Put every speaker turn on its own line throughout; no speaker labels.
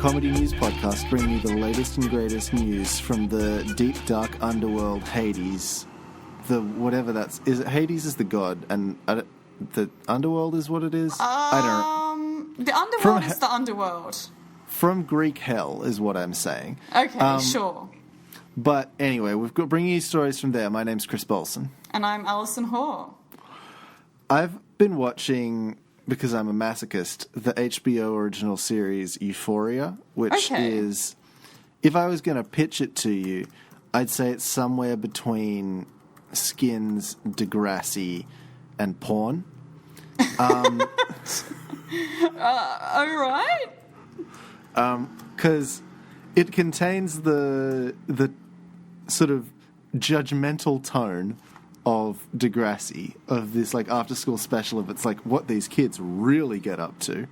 comedy news podcast bringing you the latest and greatest news from the deep, dark underworld Hades. The whatever that's... Is it Hades is the god, and the underworld is what it is? I don't know.
The underworld is the underworld.
From Greek hell is what I'm saying.
Okay, sure.
But anyway, we've got bringing you stories from there. My name's Chris Bolson.
And I'm Alison Hoare.
I've been watching, because I'm a masochist, the HBO original series Euphoria, which is, if I was going to pitch it to you, I'd say it's somewhere between Skins, Degrassi, and porn.
All right.
Because it contains the sort of judgmental tone of Degrassi, of this like after school special of it's like what these kids really get up to.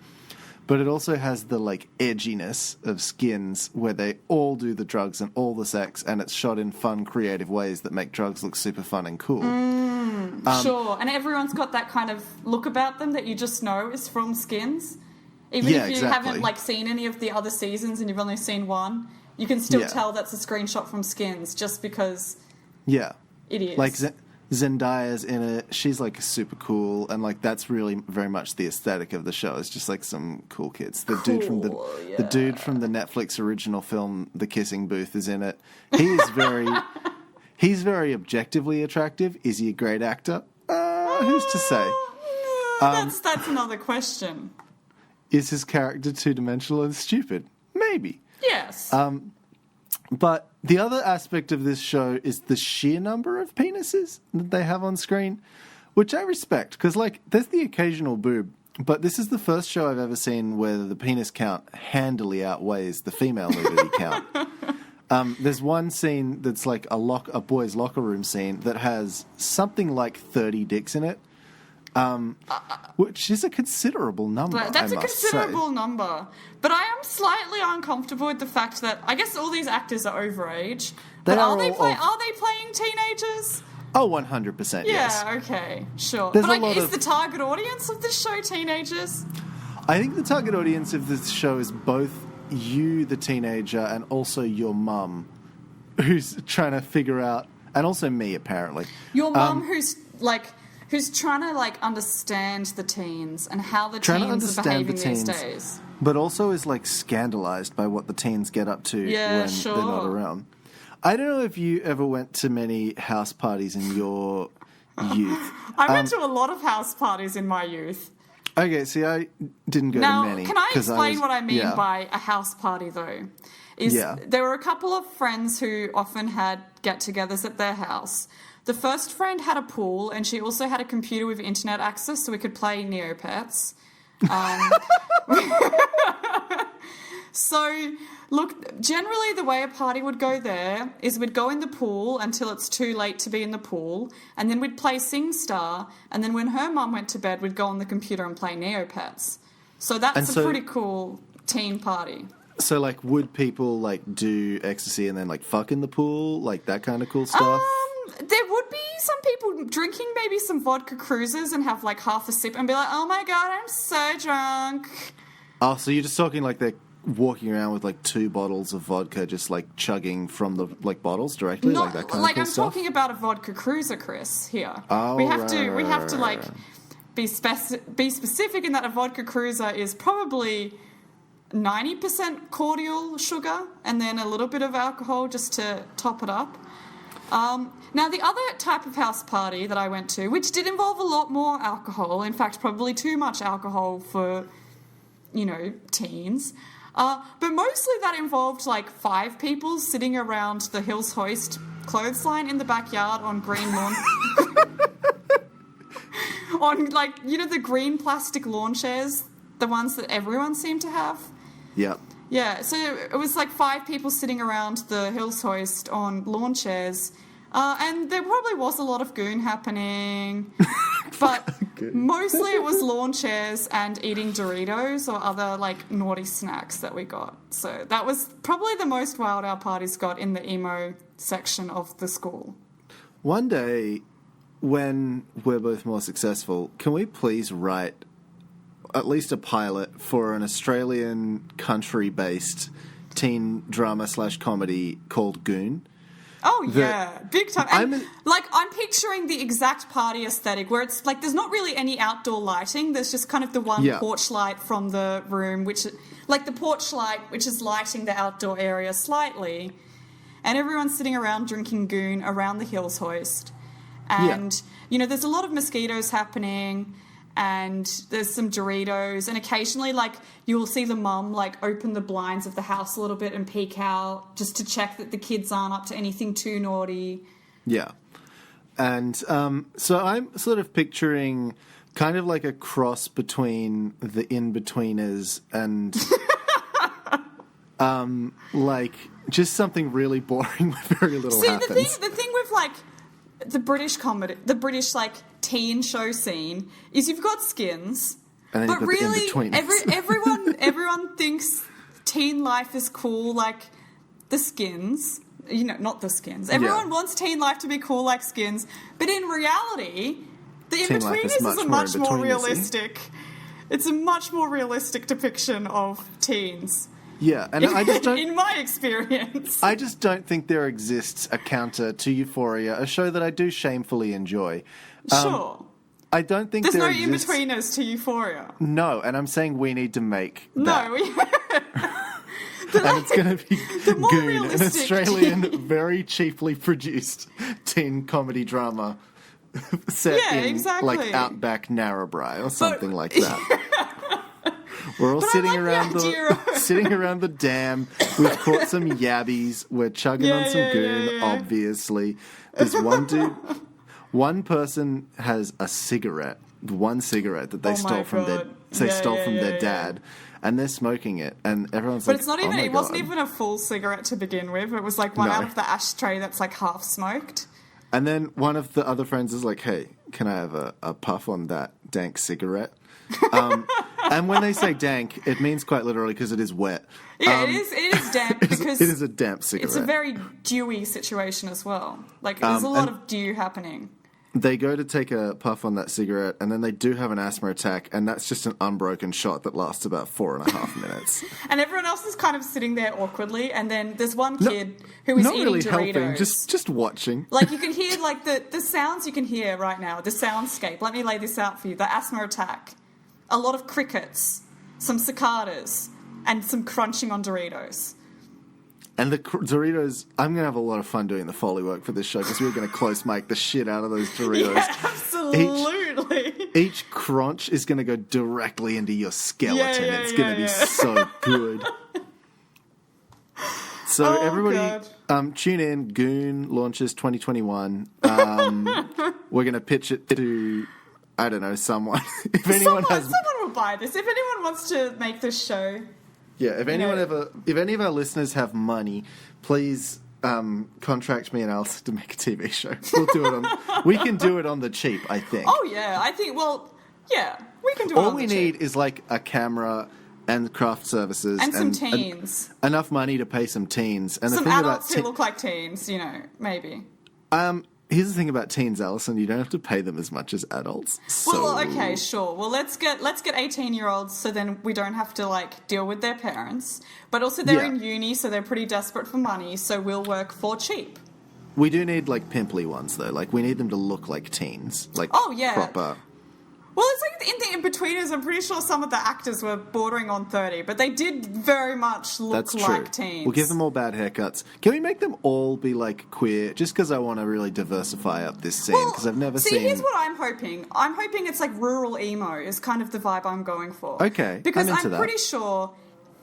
But it also has the like edginess of Skins, where they all do the drugs and all the sex, and it's shot in fun, creative ways that make drugs look super fun and cool.
Sure, and everyone's got that kind of look about them that you just know is from Skins. Even if you haven't like seen any of the other seasons and you've only seen one, you can still tell that's a screenshot from Skins just because it is.
Like Zendaya's in it. She's like super cool, and like that's really very much the aesthetic of the show. It's just like some cool kids. The dude from the dude from the Netflix original film The Kissing Booth is in it. He's very objectively attractive. Is he a great actor? Who's to say?
That's another question.
Is his character two-dimensional and stupid? Maybe.
Yes.
But the other aspect of this show is the sheer number of penises that they have on screen, which I respect, because, like, there's the occasional boob, but this is the first show I've ever seen where the penis count handily outweighs the female nudity count. There's one scene that's like a boys' locker room scene that has something like 30 dicks in it, which is a considerable number.
That's a considerable number. But I am slightly uncomfortable with the fact that I guess all these actors are overage. But are they playing teenagers?
Oh, 100%, yes.
Yeah, okay, sure.
There's
but like, is the target audience of this show teenagers?
I think the target audience of this show is both you, the teenager, and also your mum, who's trying to figure out, and also me, apparently.
Your mum who's trying to like understand the teens and how the teens are behaving these days.
But also is like scandalized by what the teens get up to when they're not around. I don't know if you ever went to many house parties in your youth.
I went to a lot of house parties in my youth.
Okay, see, I didn't go to many.
Now, can I explain what I mean by a house party, though? There were a couple of friends who often had get-togethers at their house. The first friend had a pool, and she also had a computer with internet access, so we could play Neopets. So, look, generally the way a party would go there is we'd go in the pool until it's too late to be in the pool, and then we'd play SingStar, and then when her mum went to bed, we'd go on the computer and play Neopets. So that's a pretty cool teen party.
So, like, would people, like, do ecstasy and then, like, fuck in the pool? Like, that kind of cool stuff?
There would be some people drinking maybe some vodka cruisers and have, like, half a sip and be like, oh, my God, I'm so drunk.
Oh, so you're just talking like they're walking around with, like, 2 bottles of vodka just, like, chugging from the, like, bottles directly? Like, that kind of cool stuff?
I'm talking about a vodka cruiser, Chris, here.
Oh,
we have to, like, be specific in that a vodka cruiser is probably 90% cordial sugar and then a little bit of alcohol just to top it up. Now, the other type of house party that I went to, which did involve a lot more alcohol, in fact, probably too much alcohol for, teens, but mostly that involved, like, 5 people sitting around the Hills Hoist clothesline in the backyard on green lawn. On, like, the green plastic lawn chairs, the ones that everyone seemed to have.
Yep.
Yeah, so it was like 5 people sitting around the Hills Hoist on lawn chairs, and there probably was a lot of goon happening, but mostly it was lawn chairs and eating Doritos or other, like, naughty snacks that we got. So that was probably the most wild our parties got in the emo section of the school.
One day, when we're both more successful, can we please write at least a pilot for an Australian country-based teen drama / comedy called Goon.
Oh, yeah. Big time. And, I'm picturing the exact party aesthetic where it's, like, there's not really any outdoor lighting. There's just kind of the one porch light from the room, which, like, the porch light, which is lighting the outdoor area slightly. And everyone's sitting around drinking Goon around the Hills Hoist. And, there's a lot of mosquitoes happening, and there's some Doritos, and occasionally, like, you'll see the mum, like, open the blinds of the house a little bit and peek out just to check that the kids aren't up to anything too naughty.
Yeah. And so I'm sort of picturing kind of like a cross between the In-Betweeners and, like, just something really boring with very little happens.
The thing with, like, the British comedy, the British, like, teen show scene is you've got Skins,
and
but really
everyone
thinks teen life is cool like the Skins. Not the Skins. Everyone wants teen life to be cool like Skins, but in reality, the In-Betweeners is a much more realistic. It's a much more realistic depiction of teens.
Yeah, and I just don't...
In my experience.
I just don't think there exists a counter to Euphoria, a show that I do shamefully enjoy.
Sure.
I don't think
there's
there
no
exists...
In-Betweeners to Euphoria.
No, and I'm saying we need to make that.
No,
and it's going to be Goon, an Australian, very cheaply produced teen comedy drama set in, like, Outback Narrabri or something like that. We're all sitting around the dam. We've caught some yabbies. We're chugging on some Goon, obviously. There's one dude. One person has a cigarette. One cigarette that they stole from their dad. And they're smoking it, and everyone's like,
but it's not even. It wasn't even a full cigarette to begin with. It was like one out of the ashtray that's like half smoked.
And then one of the other friends is like, "Hey, can I have a puff on that dank cigarette?" And when they say dank, it means quite literally because it is wet.
Yeah, it is damp because
it is a damp cigarette.
It's a very dewy situation as well. Like there's a lot of dew happening.
They go to take a puff on that cigarette, and then they do have an asthma attack, and that's just an unbroken shot that lasts about 4.5 minutes.
And everyone else is kind of sitting there awkwardly, and then there's one kid who is eating
really
Doritos.
Helping, just watching.
Like you can hear like the sounds you can hear right now, the soundscape. Let me lay this out for you. The asthma attack, a lot of crickets, some cicadas, and some crunching on Doritos.
And the Doritos, I'm going to have a lot of fun doing the Foley work for this show because we're going to close mic the shit out of those Doritos.
Yeah, absolutely.
Each crunch is going to go directly into your skeleton. It's going to be so good. So everybody, tune in. Goon launches 2021. We're going to pitch it to, I don't know, someone.
Someone will buy this. If anyone wants to make this show...
Yeah, if any of our listeners have money, please contract me and Alice to make a TV show. We can do it on the cheap, I think.
Oh yeah, I think. Well, yeah, we can do it.
All we need is like a camera and craft services
and some teens.
Enough money to pay some teens and
some adults who look like teens. Maybe.
Here's the thing about teens, Alison. You don't have to pay them as much as adults. So...
Well, okay, sure. Well, let's get 18-year-olds so then we don't have to, like, deal with their parents. But also they're in uni, so they're pretty desperate for money, so we'll work for cheap.
We do need, like, pimply ones, though. Like, we need them to look like teens. Like, proper...
Well, it's like in the In-Betweeners, I'm pretty sure some of the actors were bordering on 30, but they did very much look like teens.
We'll give them all bad haircuts. Can we make them all be, like, queer? Just because I want to really diversify up this scene, because I've never seen...
See, here's what I'm hoping. I'm hoping it's, like, rural emo is kind of the vibe I'm going for.
Okay,
because
I'm
pretty sure...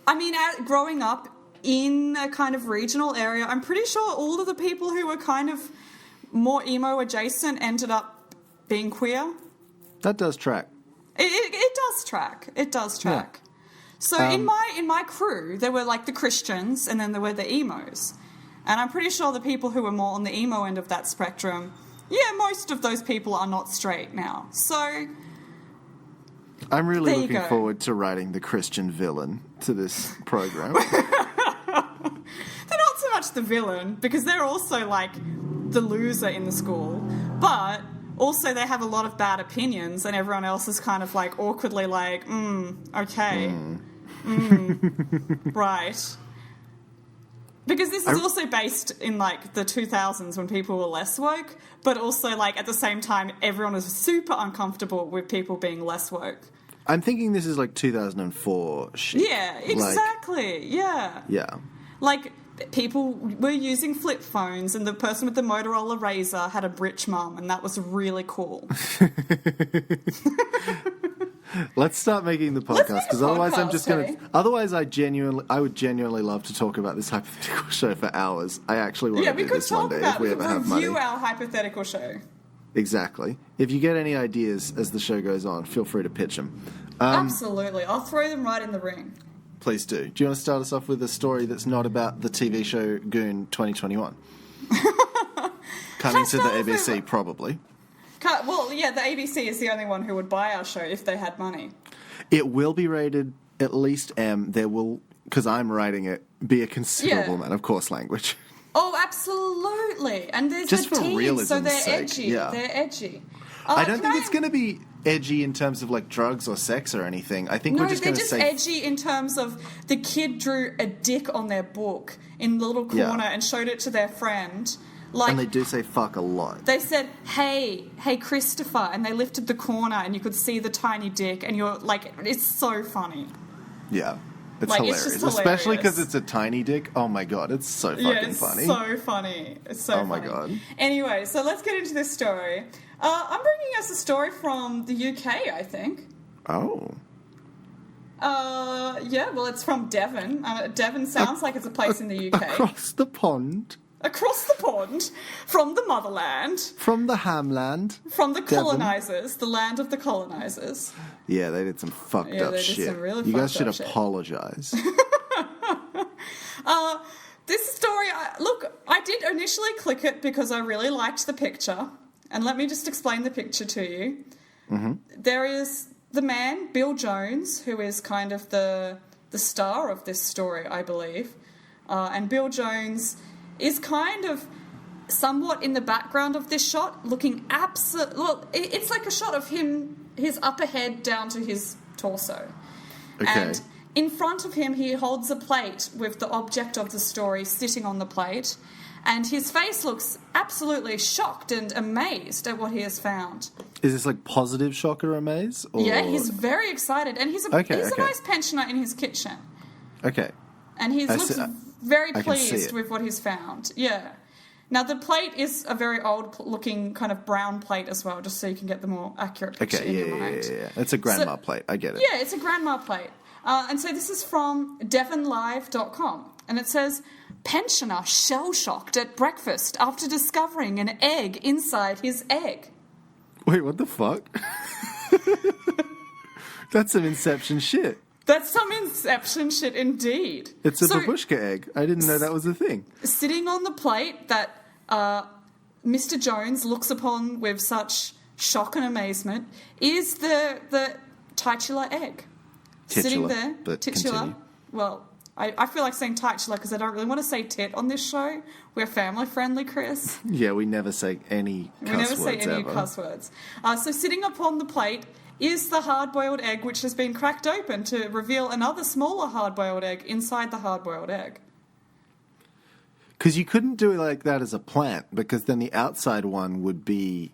I mean, growing up in a kind of regional area, I'm pretty sure all of the people who were kind of more emo adjacent ended up being queer.
That does track.
It does track. It does track. Yeah. So in my crew, there were like the Christians and then there were the emos. And I'm pretty sure the people who were more on the emo end of that spectrum, most of those people are not straight now. So
I'm really looking forward to writing the Christian villain to this program.
They're not so much the villain because they're also like the loser in the school, but also they have a lot of bad opinions, and everyone else is kind of like awkwardly like, okay, right. Because this is also based in like the 2000s when people were less woke, but also like at the same time everyone was super uncomfortable with people being less woke.
I'm thinking this is like 2004 shit.
Yeah, exactly. Yeah.
Yeah.
Like, people were using flip phones, and the person with the Motorola Razor had a rich mum, and that was really cool.
Let's start making the podcast, because otherwise I'm just going to... Otherwise, I would genuinely love to talk about this hypothetical show for hours. I actually want to do this one day if we ever have money.
Review our hypothetical show.
Exactly. If you get any ideas as the show goes on, feel free to pitch them.
Absolutely. I'll throw them right in the ring.
Please do. Do you want to start us off with a story that's not about the TV show Goon 2021? Coming to the ABC, probably.
Well, yeah, the ABC is the only one who would buy our show if they had money.
It will be rated at least M. There will, because I'm writing it, be a considerable amount of coarse language.
Oh, absolutely. And there's
just
the
for
teens,
realism's
so they're
sake.
edgy.
Yeah.
They're edgy.
I don't think it's going to be edgy in terms of like drugs or sex or anything. I think we're just going to say...
they're just edgy in terms of the kid drew a dick on their book in the little corner and showed it to their friend. Like,
and they do say fuck a lot.
They said, hey, Christopher, and they lifted the corner and you could see the tiny dick, and you're like, it's so funny.
Yeah. It's
like,
hilarious.
It's just hilarious.
Especially because it's a tiny dick. Oh my god, it's so fucking funny.
So funny. It's so funny.
Oh my god.
Anyway, so let's get into this story. I'm bringing us a story from the UK, I think.
Oh.
Yeah, well, it's from Devon. Devon sounds like it's a place in the UK.
Across the pond.
Across the pond, from the motherland.
From the hamland.
From the colonisers, the land of the colonisers.
Yeah, they did some fucked up shit.
Some really
you guys should
fucked up
apologise.
This story, I did initially click it because I really liked the picture. And let me just explain the picture to you.
Mm-hmm.
There is the man, Bill Jones, who is kind of the star of this story, I believe. And Bill Jones is kind of somewhat in the background of this shot, looking it's like a shot of him, his upper head down to his torso.
Okay.
And in front of him, he holds a plate with the object of the story sitting on the plate, and his face looks absolutely shocked and amazed at what he has found.
Is this like positive shock or amaze? Or...
Yeah, he's very excited, and he's a nice pensioner in his kitchen.
Okay.
And he looks very pleased
it.
with what he's found. Yeah. Now, the plate is a very old-looking kind of brown plate as well, just so you can get the more accurate picture in your mind.
Yeah. It's a grandma plate. I get it.
Yeah, it's a grandma plate. And so this is from devonlive.com. And it says, pensioner shell-shocked at breakfast after discovering an egg inside his egg.
Wait, what the fuck? That's some Inception shit.
That's some Inception shit indeed.
It's a babushka egg. I didn't know that was a thing. Sitting
on the plate that Mr. Jones looks upon with such shock and amazement is the titular egg. Sitting there,
but
titular.
Continue.
Well, I feel like saying titular because I don't really want to say tit on this show. We're family friendly, Chris.
Yeah, we never say any cuss words.
So sitting upon the plate is the hard-boiled egg, which has been cracked open to reveal another smaller hard-boiled egg inside the hard-boiled egg.
Because you couldn't do it like that as a plant, because then the outside one would be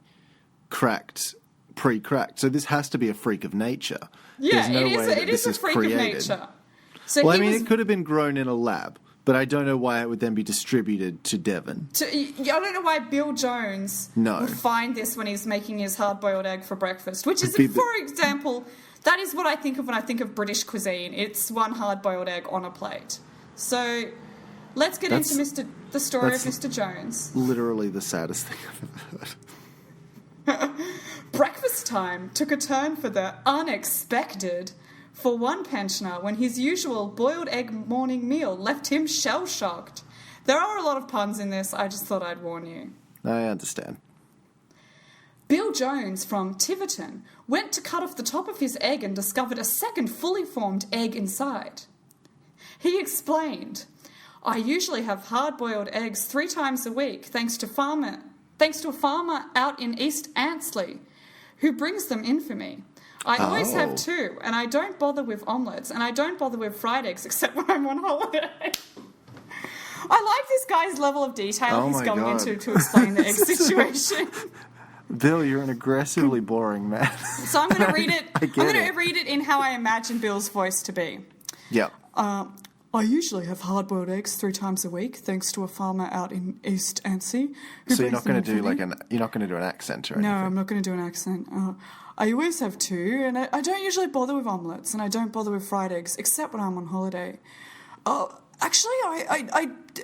cracked, pre-cracked. So this has to be a freak of nature.
Yeah,
There's no way that
it is a freak
created.
of nature. So
it could have been grown in a lab, but I don't know why it would then be distributed to Devon.
I don't know why Bill Jones would find this when he's making his hard-boiled egg for breakfast, which is, for example, that is what I think of when I think of British cuisine. It's one hard-boiled egg on a plate. So let's get into the story of Mr. Jones.
Literally the saddest thing I've ever heard.
Breakfast time took a turn for the unexpected for one pensioner when his usual boiled egg morning meal left him shell-shocked. There are a lot of puns in this. I just thought I'd warn you.
I understand.
Bill Jones from Tiverton went to cut off the top of his egg and discovered a second fully formed egg inside. He explained, I usually have hard-boiled eggs 3 times a week thanks to farmer thanks to a farmer out in East Antsley who brings them in for me. I always have 2, and I don't bother with omelettes, and I don't bother with fried eggs except when I'm on holiday. I like this guy's level of detail he's going into to explain the egg situation.
Bill, you're an aggressively boring man.
So I'm going to read it. I'm going to read it in how I imagine Bill's voice to be.
Yeah.
I usually have hard-boiled eggs 3 times a week, thanks to a farmer out in East Antsley.
So you're not going to do you're not going to do an accent or anything?
No, I'm not going to do an accent. I always have 2, and I don't usually bother with omelettes, and I don't bother with fried eggs, except when I'm on holiday. Actually,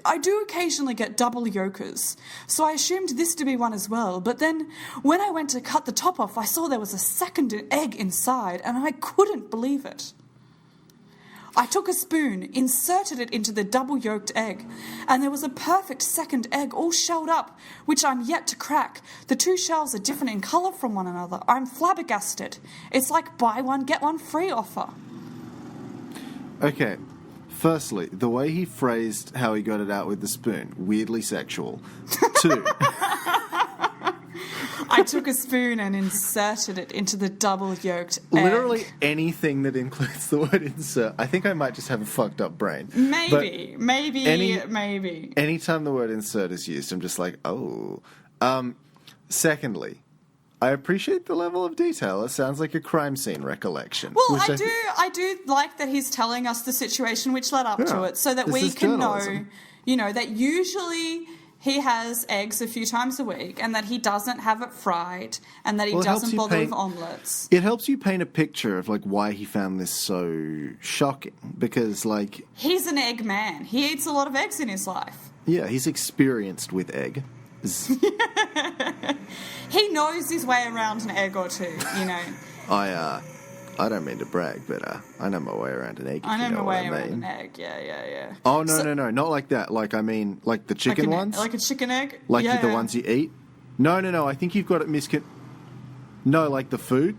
I do occasionally get double yolkers, so I assumed this to be one as well. But then, when I went to cut the top off, I saw there was a second egg inside, and I couldn't believe it. I took a spoon, inserted it into the double-yolked egg, and there was a perfect second egg all shelled up, which I'm yet to crack. The 2 shells are different in colour from one another. I'm flabbergasted. It's like buy one, get one free offer.
Okay. Firstly, the way he phrased how he got it out with the spoon, weirdly sexual. 2...
I took a spoon and inserted it into the double-yolked egg.
Literally anything that includes the word insert. I think I might just have a fucked up brain.
Maybe.
Anytime the word insert is used, I'm just like, oh. Secondly, I appreciate the level of detail. It sounds like a crime scene recollection.
Well, I do like that he's telling us the situation which led up to it, so that we can know, that usually he has eggs a few times a week, and that he doesn't have it fried, and that he doesn't bother with omelettes.
It helps you paint a picture of why he found this so shocking, because
he's an egg man. He eats a lot of eggs in his life.
Yeah, he's experienced with egg.
He knows his way around an egg or 2.
I don't mean to brag, but I know my way around an egg.
I know my way around an egg. Yeah.
Oh no, not like that. I mean, the chicken ones.
Like a chicken egg.
The ones you eat. No. I think you've got it No, like the food.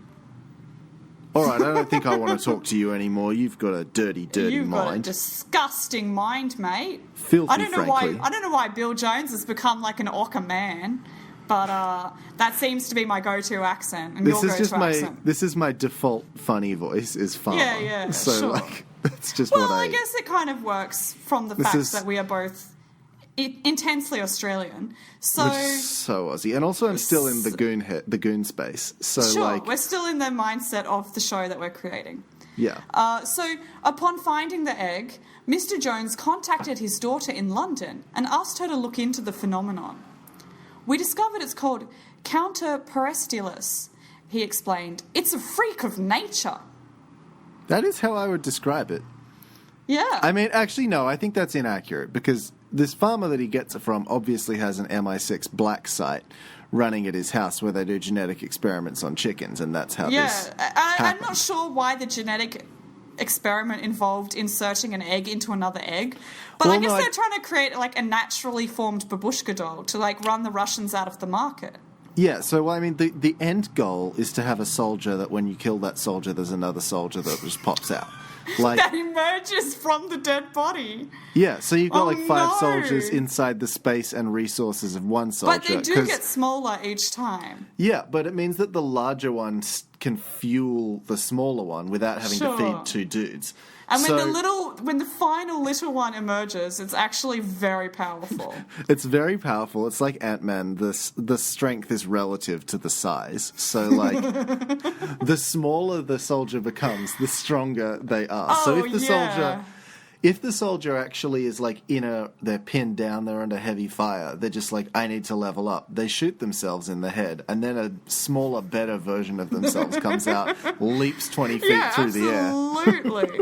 All right, I don't think I want to talk to you anymore. You've got a dirty mind.
You've got a disgusting mind, mate.
Filthy,
I don't know
frankly.
why. I don't know why Bill Jones has become like an Orca man. But that seems to be my go-to accent, and your go-to accent.
This is my default funny voice, is farmer.
Yeah,
so,
sure.
That's just
well, I guess it kind of works from the fact that we are both intensely Australian. So
Aussie. And also I'm still in the Goon space. So,
sure, we're still in the mindset of the show that we're creating.
Yeah.
So upon finding the egg, Mr. Jones contacted his daughter in London and asked her to look into the phenomenon. We discovered it's called counterperistulus, he explained. It's a freak of nature.
That is how I would describe it.
Yeah.
I mean, actually, no, I think that's inaccurate, because this farmer that he gets it from obviously has an MI6 black site running at his house where they do genetic experiments on chickens, and that's how this
I'm not sure why the genetic experiment involved inserting an egg into another egg, but I guess they're trying to create a naturally formed babushka doll to run the Russians out of the market.
Yeah, so I mean the end goal is to have a soldier that when you kill that soldier there's another soldier that just pops out.
That emerges from the dead body.
Yeah, so you've got 5 soldiers inside the space and resources of one soldier.
But they do get smaller each time.
Yeah, but it means that the larger one can fuel the smaller one without having to feed 2 dudes.
And when the final little one emerges, it's actually very powerful.
It's very powerful. It's like Ant-Man. The strength is relative to the size. So, the smaller the soldier becomes, the stronger they are. So if the soldier actually is they're pinned down, they're under heavy fire, they're just I need to level up. They shoot themselves in the head, and then a smaller, better version of themselves comes out, leaps 20 feet through the air.
Absolutely.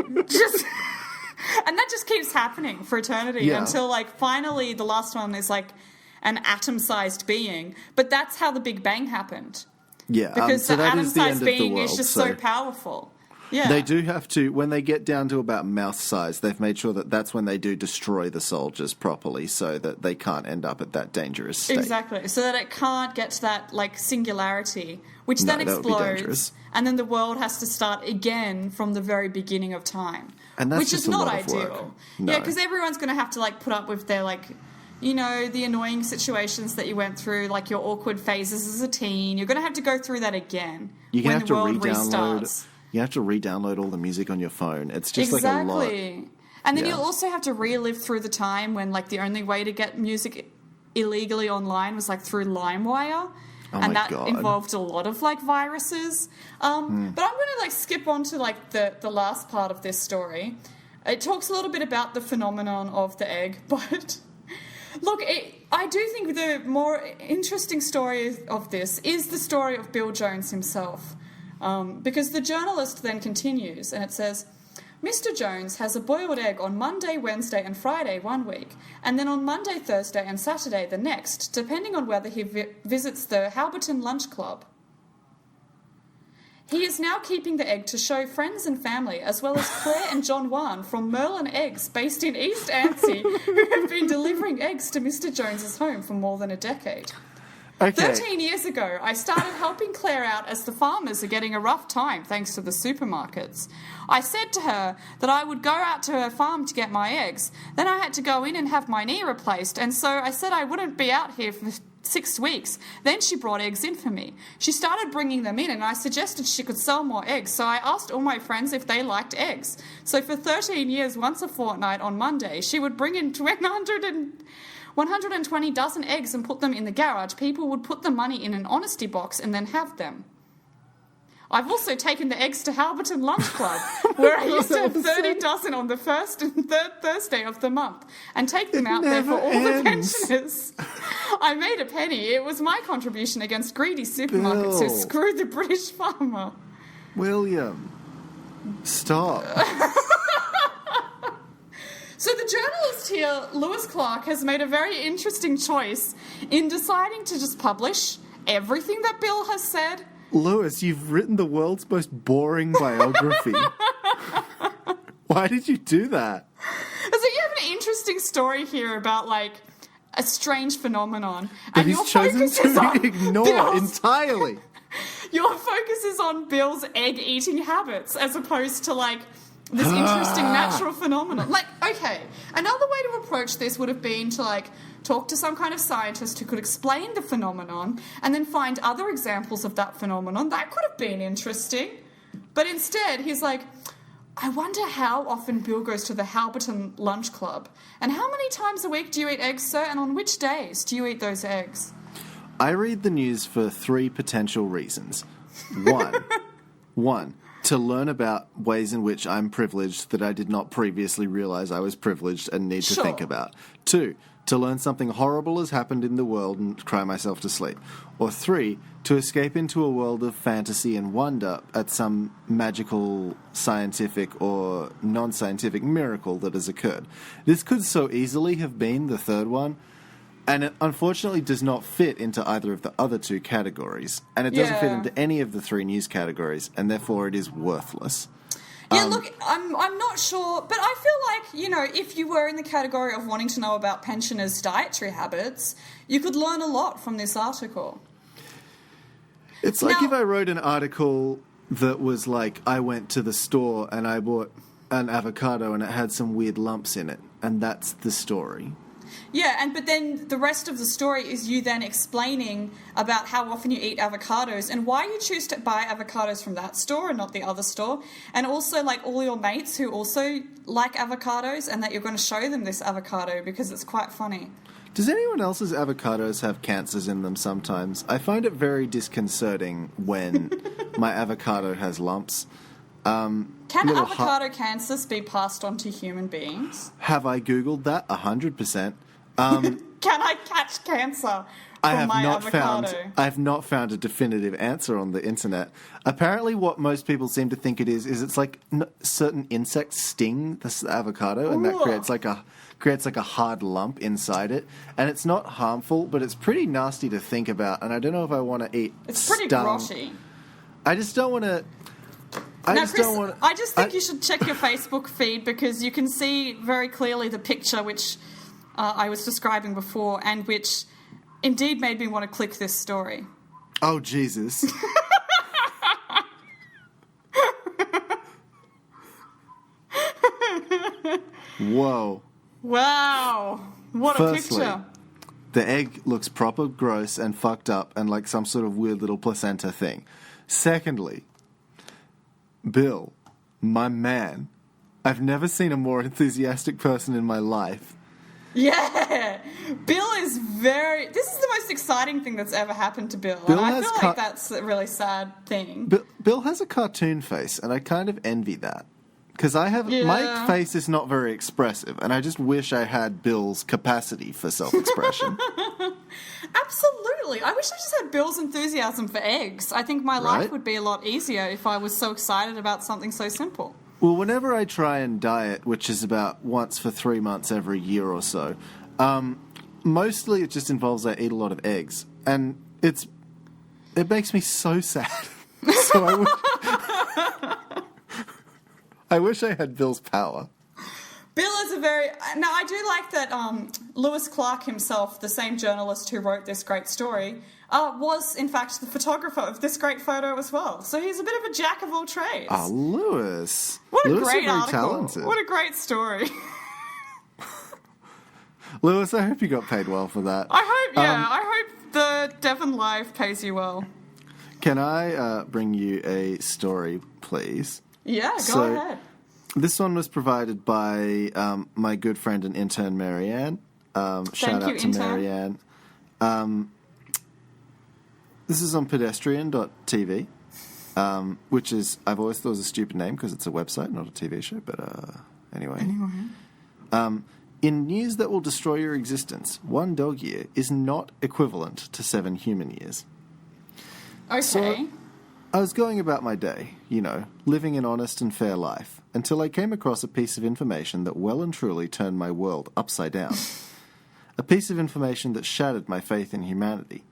And that just keeps happening for eternity until finally the last one is an atom-sized being. But that's how the Big Bang happened.
Yeah,
because
so
the
that is the
atom-sized
end of the
being
world,
is just so powerful. Yeah.
They do have to, when they get down to about mouth size, they've made sure that that's when they do destroy the soldiers properly so that they can't end up at that dangerous state.
Exactly, so that it can't get to that singularity, which then explodes, and then the world has to start again from the very beginning of time.
And that's
which
just
is not
a lot of
ideal.
work. No.
Yeah, because everyone's going to have to put up with their the annoying situations that you went through, like your awkward phases as a teen. You're going to have to go through that again when the world restarts.
You have to re-download all the music on your phone. It's just like a lot.
Exactly. And then you'll also have to relive through the time when, like, the only way to get music illegally online was, like, through LimeWire. And that involved a lot of, like, viruses. But I'm going to, like, skip on to, like, the last part of this story. It talks a little bit about the phenomenon of the egg, but... Look, I do think the more interesting story of this is the story of Bill Jones himself. Because the journalist then continues, and it says... Mr. Jones has a boiled egg on Monday, Wednesday and Friday one week, and then on Monday, Thursday and Saturday the next, depending on whether he visits the Halberton Lunch Club. He is now keeping the egg to show friends and family, as well as Claire and John Wan from Merlin Eggs, based in East Anstey, who have been delivering eggs to Mr. Jones's home for more than a decade.
Okay.
13 years ago, I started helping Claire out as the farmers are getting a rough time thanks to the supermarkets. I said to her that I would go out to her farm to get my eggs. Then I had to go in and have my knee replaced, and so I said I wouldn't be out here for 6 weeks. Then she brought eggs in for me. She started bringing them in, and I suggested she could sell more eggs, so I asked all my friends if they liked eggs. So for 13 years, once a fortnight on Monday, she would bring in 120 dozen eggs and put them in the garage. People would put the money in an honesty box and then have them. I've also taken the eggs to Halberton Lunch Club, where I used to have 30 dozen on the first and third Thursday of the month and take them out there for all the pensioners. I made a penny. It was my contribution against greedy supermarkets who screwed the British farmer.
William, stop.
So the journalist here, Lewis Clark, has made a very interesting choice in deciding to just publish everything that Bill has said.
Lewis, you've written the world's most boring biography. Why did you do that?
So you have an interesting story here about, like, a strange phenomenon.
That he's chosen to ignore entirely.
Your focus is on Bill's egg-eating habits as opposed to, like, this interesting natural phenomenon. Like, okay, another way to approach this would have been to, like, talk to some kind of scientist who could explain the phenomenon and then find other examples of that phenomenon. That could have been interesting. But instead, he's like, I wonder how often Bill goes to the Halberton Lunch Club. And how many times a week do you eat eggs, sir? And on which days do you eat those eggs?
I read the news for 3 potential reasons. One, to learn about ways in which I'm privileged that I did not previously realize I was privileged and need to think about. 2, to learn something horrible has happened in the world and cry myself to sleep. Or 3, to escape into a world of fantasy and wonder at some magical, scientific or non-scientific miracle that has occurred. This could so easily have been the third one, and it unfortunately does not fit into either of the other 2 categories. And it doesn't fit into any of the 3 news categories, and therefore it is worthless.
Yeah, look, I'm not sure, but I feel like, if you were in the category of wanting to know about pensioners' dietary habits, you could learn a lot from this article.
It's like if I wrote an article that was like, I went to the store and I bought an avocado and it had some weird lumps in it, and that's the story.
Yeah, but then the rest of the story is you then explaining about how often you eat avocados and why you choose to buy avocados from that store and not the other store. And also, like, all your mates who also like avocados and that you're going to show them this avocado because it's quite funny.
Does anyone else's avocados have cancers in them sometimes? I find it very disconcerting when my avocado has lumps.
Can avocado cancers be passed on to human beings?
Have I Googled that? 100%.
Can I catch cancer from my avocado?
I have not found a definitive answer on the internet. Apparently what most people seem to think it is it's like certain insects sting the avocado, and that creates like a hard lump inside it. And it's not harmful, but it's pretty nasty to think about, and I don't know if I want to eat
It's pretty groshy.
I just don't want to...
I just think you should check your Facebook feed because you can see very clearly the picture which I was describing before and which indeed made me want to click this story.
Oh, Jesus. Whoa.
Wow. What a picture.
The egg looks proper gross and fucked up and like some sort of weird little placenta thing. Secondly, Bill, my man, I've never seen a more enthusiastic person in my life.
Yeah, Bill is this is the most exciting thing that's ever happened to Bill.
Bill
and I
has
feel like that's a really sad thing.
Bill has a cartoon face, and I kind of envy that. Because my face is not very expressive, and I just wish I had Bill's capacity for self-expression.
Absolutely. I wish I just had Bill's enthusiasm for eggs. I think my life would be a lot easier if I was so excited about something so simple.
Well, whenever I try and diet, which is about once for 3 months every year or so, mostly it just involves I eat a lot of eggs. And it makes me so sad. So I wish I had Bill's power.
Bill is Now, I do like that Lewis Clark himself, the same journalist who wrote this great story, was, in fact, the photographer of this great photo as well. So he's a bit of a jack of all trades.
Oh, Lewis.
What a
Lewis
great article.
Talented.
What a great story.
Lewis, I hope you got paid well for that.
I hope the Devon Live pays you well.
Can I bring you a story, please?
Yeah, go ahead.
This one was provided by my good friend and intern, Marianne. Shout out to Marianne. This is on pedestrian.tv, which is, I've always thought was a stupid name because it's a website, not a TV show, but anyway. In news that will destroy your existence, 1 dog year is not equivalent to 7 human years.
Okay.
So, I was going about my day, living an honest and fair life, until I came across a piece of information that well and truly turned my world upside down. A piece of information that shattered my faith in humanity.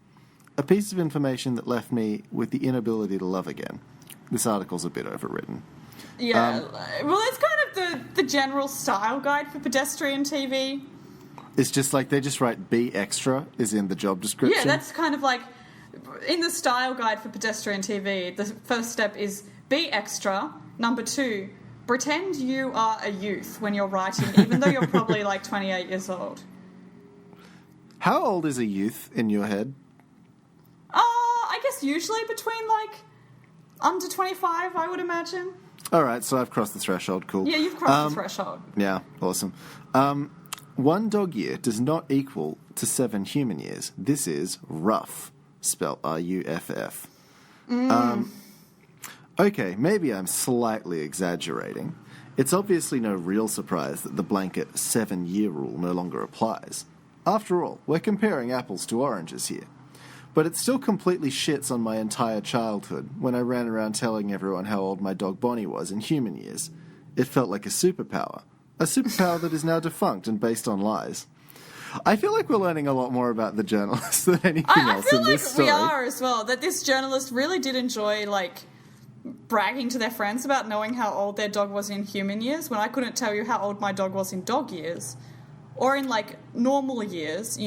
A piece of information that left me with the inability to love again. This article's a bit overwritten.
Yeah, well, it's kind of the general style guide for pedestrian TV.
It's just like they just write "be extra" is in the job description.
Yeah, that's kind of like in the style guide for pedestrian TV. The first step is be extra. Number 2, pretend you are a youth when you're writing, even though you're probably like 28 years old.
How old is a youth in your head?
I guess usually between like under 25, I would imagine.
All right, so I've crossed the threshold. Cool.
Yeah, you've crossed the threshold.
Yeah, awesome. 1 dog year does not equal to 7 human years. This is rough, spelled R-U-F-F. Okay, maybe I'm slightly exaggerating. It's obviously no real surprise that the blanket 7-year rule no longer applies. After all, we're comparing apples to oranges here. But it still completely shits on my entire childhood when I ran around telling everyone how old my dog Bonnie was in human years. It felt like a superpower that is now defunct and based on lies. I feel like we're learning a lot more about the journalist than anything else in this story.
I feel like we are as well, that this journalist really did enjoy, like, bragging to their friends about knowing how old their dog was in human years when I couldn't tell you how old my dog was in dog years. Or in, like, normal years,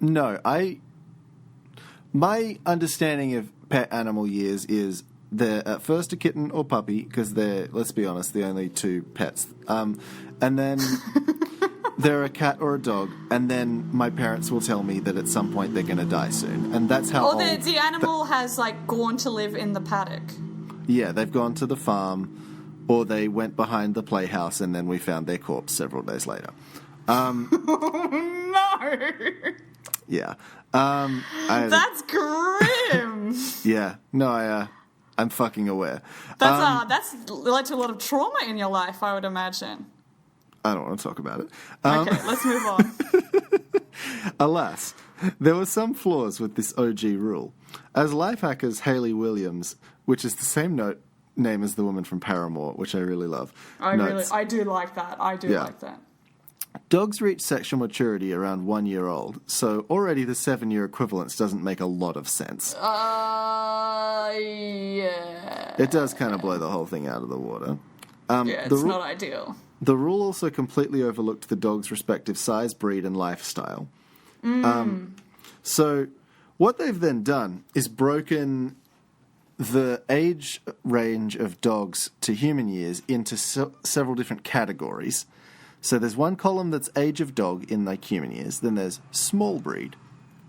No, my understanding of pet animal years is they're at first a kitten or puppy, because they're, let's be honest, the only 2 pets. And then they're a cat or a dog, and then my parents will tell me that at some point they're going to die soon. And that's how
Or the animal has, like, gone to live in the paddock.
Yeah, they've gone to the farm, or they went behind the playhouse, and then we found their corpse several days later.
No!
Yeah.
That's grim!
Yeah. No, I'm fucking aware.
That's led to a lot of trauma in your life, I would imagine.
I don't want to talk about it.
Okay, let's move on.
Alas, there were some flaws with this OG rule. As life hackers Hayley Williams, which is the same name as the woman from Paramore, which I really love.
I do like that. Like that.
Dogs reach sexual maturity around 1 year old, so already the 7-year equivalence doesn't make a lot of sense.
Yeah.
It does kind of blow the whole thing out of the water.
It's not ideal.
The rule also completely overlooked the dog's respective size, breed, and lifestyle. So what they've then done is broken the age range of dogs to human years into several different categories. So there's one column that's age of dog in like human years. Then there's small breed,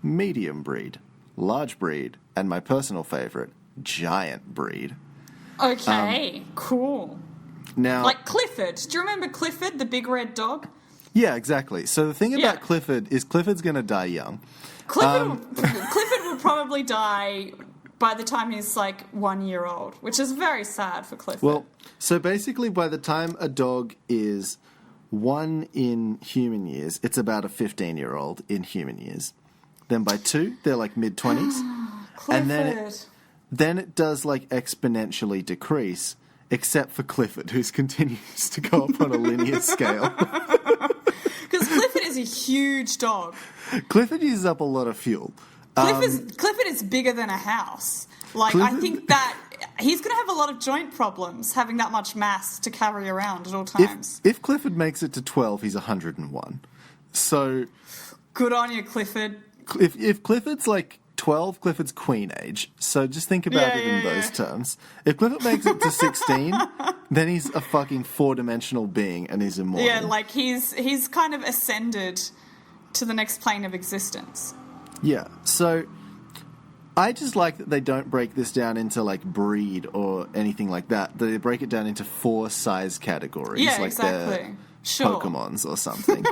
medium breed, large breed, and my personal favorite, giant breed.
Okay, cool.
Now,
Like Clifford. Do you remember Clifford, the big red dog?
yeah, exactly. So the thing about Clifford is Clifford's going to die young.
Clifford will probably die by the time he's like 1 year old, which is very sad for Clifford.
Well, so basically by the time a dog is 1 in human years, it's about a 15-year-old in human years. Then by 2, they're like mid-20s.
Clifford.
And then it does like exponentially decrease, except for Clifford, who continues to go up on a linear scale.
Because Clifford is a huge dog.
Clifford uses up a lot of fuel.
Clifford is bigger than a house. Like, I think that he's going to have a lot of joint problems having that much mass to carry around at all times.
If Clifford makes it to 12, he's 101. So
Good on you, Clifford.
if Clifford's like 12, Clifford's queen age. So just think about it in those terms. If Clifford makes it to 16, then he's a fucking 4-dimensional being and he's immortal.
Yeah, like he's kind of ascended to the next plane of existence.
Yeah, so I just like that they don't break this down into like breed or anything like that. They break it down into 4 size categories.
Yeah,
like
exactly.
They're
Sure.
Pokemons or something.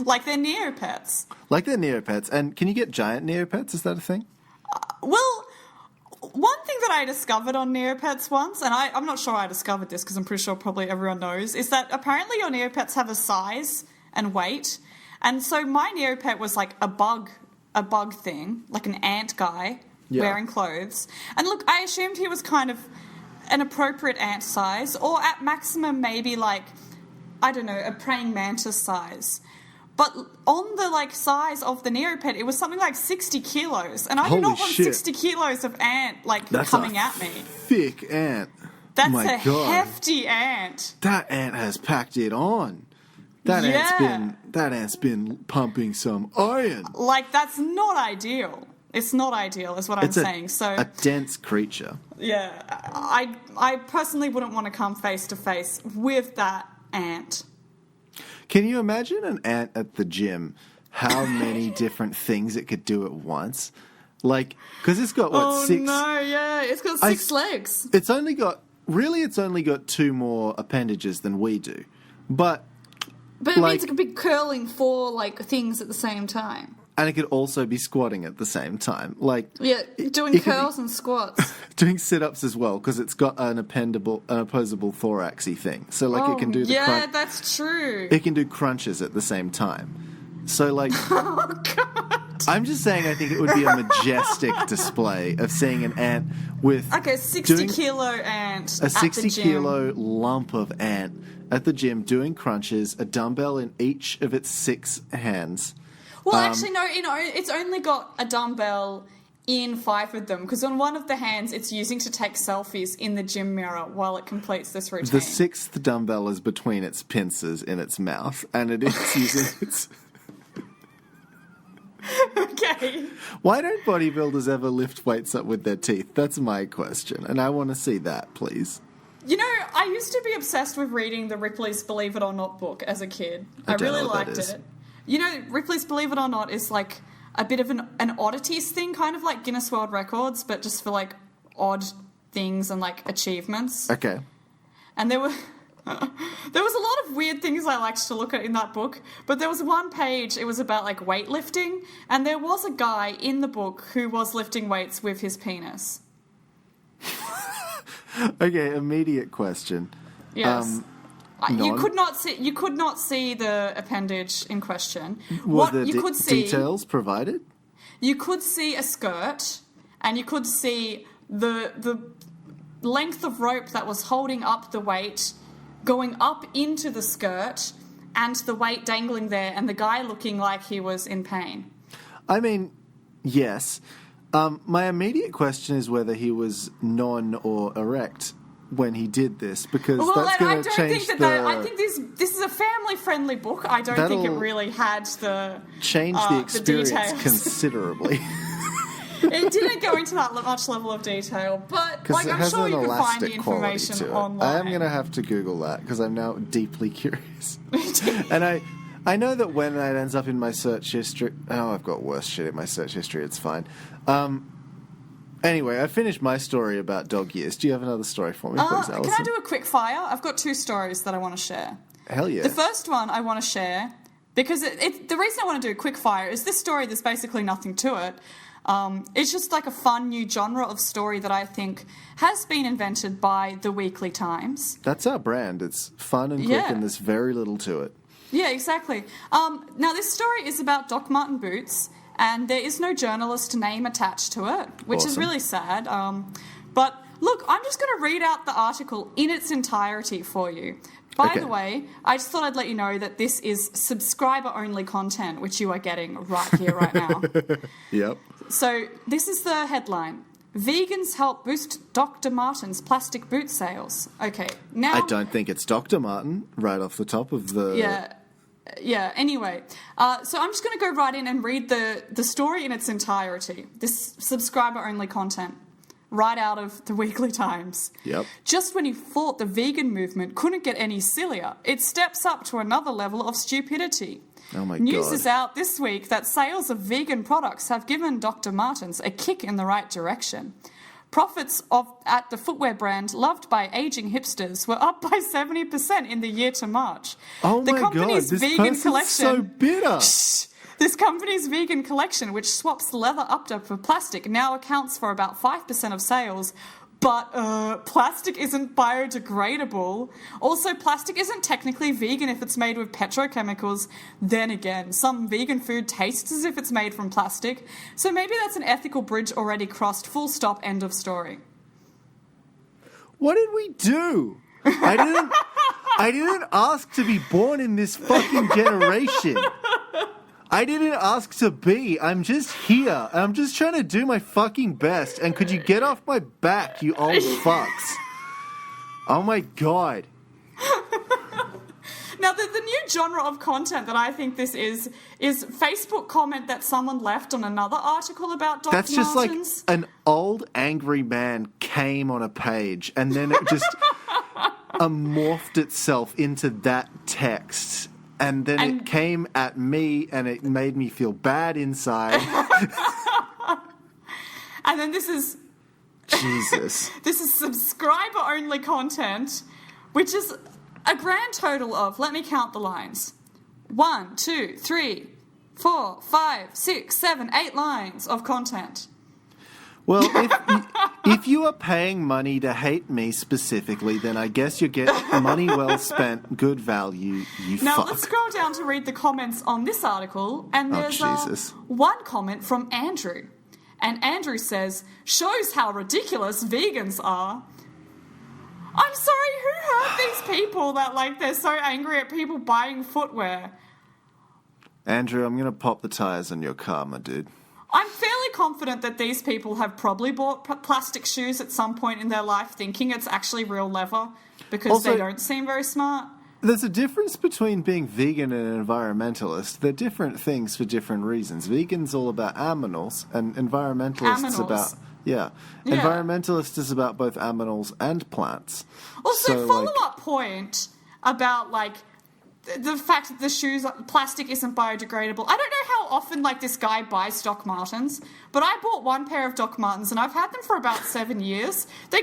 Like they're Neopets.
Like they're Neopets. And can you get giant Neopets? Is that a thing?
Well, one thing that I discovered on Neopets once, and I'm not sure I discovered this because I'm pretty sure probably everyone knows, is that apparently your Neopets have a size and weight. And so my Neopet was like a bug thing, like an ant guy wearing clothes. And look, I assumed he was kind of an appropriate ant size, or at maximum maybe like, I don't know, a praying mantis size. But on the like size of the Neopet, it was something like 60 kilos. And I do not want 60 kilos of ant coming at me.
Thick ant.
That's
My
a
God.
hefty ant.
That ant has packed it on. That ant's been pumping some iron.
Like, that's not ideal. It's not ideal, is what I'm saying. So
a dense creature.
Yeah, I personally wouldn't want to come face to face with that ant.
Can you imagine an ant at the gym? How many different things it could do at once? Like, because it's got 6?
No, yeah, it's got 6 legs.
It's only got 2 more appendages than we do, but
it means it could be curling 4 like things at the same time.
And it could also be squatting at the same time. Like,
yeah, doing curls and squats.
Doing sit-ups as well, because it's got an opposable thoraxy thing. So, like, it can do the
yeah, that's true.
It can do crunches at the same time. So, like...
Oh, God.
I'm just saying I think it would be a majestic display of seeing an ant with...
Like a 60-kilo ant
a
at the gym.
60-kilo lump of ant at the gym doing crunches, a dumbbell in each of its 6 hands.
Well, actually, no, it's only got a dumbbell in 5 of them, because on one of the hands it's using to take selfies in the gym mirror while it completes this routine.
The 6th dumbbell is between its pincers in its mouth, and it is using its...
Okay.
Why don't bodybuilders ever lift weights up with their teeth? That's my question, and I want to see that, please.
You know, I used to be obsessed with reading the Ripley's Believe It or Not book as a kid. I really liked it. You know, Ripley's Believe It or Not is like a bit of an oddities thing, kind of like Guinness World Records, but just for like odd things and like achievements.
Okay.
And there was a lot of weird things I liked to look at in that book, but there was one page, it was about like weightlifting, and there was a guy in the book who was lifting weights with his penis.
Okay, immediate question.
Yes. You could not see the appendage in question.
Were the details provided?
You could see a skirt, and you could see the length of rope that was holding up the weight going up into the skirt, and the weight dangling there, and the guy looking like he was in pain.
I mean, yes. My immediate question is whether he was non or erect when he did this, because that's going to change
I think this is a family-friendly book. I don't think it really had the
change the experience
details.
considerably.
It didn't go into that much level of detail, but like,
it
I'm
has
sure
an
you can find the
elastic quality
information
to it.
online.
I am going to have to Google that because I'm now deeply curious. And I know that when that ends up in my search history... Oh, I've got worse shit in my search history. It's fine. Anyway, I finished my story about dog years. Do you have another story for me, please, Alison?
Can I do a quick fire? I've got 2 stories that I want to share.
Hell yeah.
The first one I want to share, because the reason I want to do a quick fire is this story, there's basically nothing to it. It's just like a fun new genre of story that I think has been invented by the Weekly Times.
That's our brand. It's fun and quick and there's very little to it.
Yeah, exactly. Now, this story is about Doc Marten boots, and there is no journalist name attached to it, which is really sad. But look, I'm just going to read out the article in its entirety for you. By the way, I just thought I'd let you know that this is subscriber-only content, which you are getting right here, right now.
Yep.
So this is the headline. Vegans help boost Dr. Marten's plastic boot sales. Okay, now...
I don't think it's Dr. Marten right off the top of the...
Yeah, anyway. So I'm just going to go right in and read the story in its entirety. This subscriber-only content. Right out of the Weekly Times.
Yep.
Just when you thought the vegan movement couldn't get any sillier, it steps up to another level of stupidity.
Oh my
News
God.
is out this week that sales of vegan products have given Dr. Martens a kick in the right direction. Profits at the footwear brand loved by aging hipsters were up by 70% in the year to March.
Oh
the
my God,
company's
this
vegan
person's
collection,
so bitter.
This company's vegan collection, which swaps leather up for plastic, now accounts for about 5% of sales. But plastic isn't biodegradable. Also, plastic isn't technically vegan if it's made with petrochemicals. Then again, some vegan food tastes as if it's made from plastic. So maybe that's an ethical bridge already crossed. Full stop, end of story.
What did we do? I didn't ask to be born in this fucking generation. I didn't ask to be. I'm just here. I'm just trying to do my fucking best. And could you get off my back, you old fucks? Oh my God.
Now, the new genre of content that I think this is Facebook comment that someone left on another article about Dr.
That's just
Martens.
like an old angry man came on a page and then it just morphed itself into that text. And then it came at me and it made me feel bad inside.
And then this is...
Jesus.
This is subscriber-only content, which is a grand total of, let me count the lines, 1, 2, 3, 4, 5, 6, 7, 8 lines of content.
Well, if you are paying money to hate me specifically, then I guess you get money well spent, good value, you
Now,
fuck.
let's scroll down to read the comments on this article, and there's
Jesus.
one comment from Andrew. And Andrew says, shows how ridiculous vegans are. I'm sorry, who hurt these people that, like, they're so angry at people buying footwear?
Andrew, I'm going to pop the tires on your car, my dude.
I'm fairly confident that these people have probably bought plastic shoes at some point in their life thinking it's actually real leather because
Also,
they don't seem very smart.
There's a difference between being vegan and an environmentalist. They're different things for different reasons. Vegan's all about aminals, and environmentalists about... Yeah. Environmentalist is about both aminals and plants.
Also,
So,
follow-up point about, like, the fact that the shoes, plastic isn't biodegradable. I don't know how often, like, this guy buys Doc Martens, but I bought one pair of Doc Martens and I've had them for about 7 years. They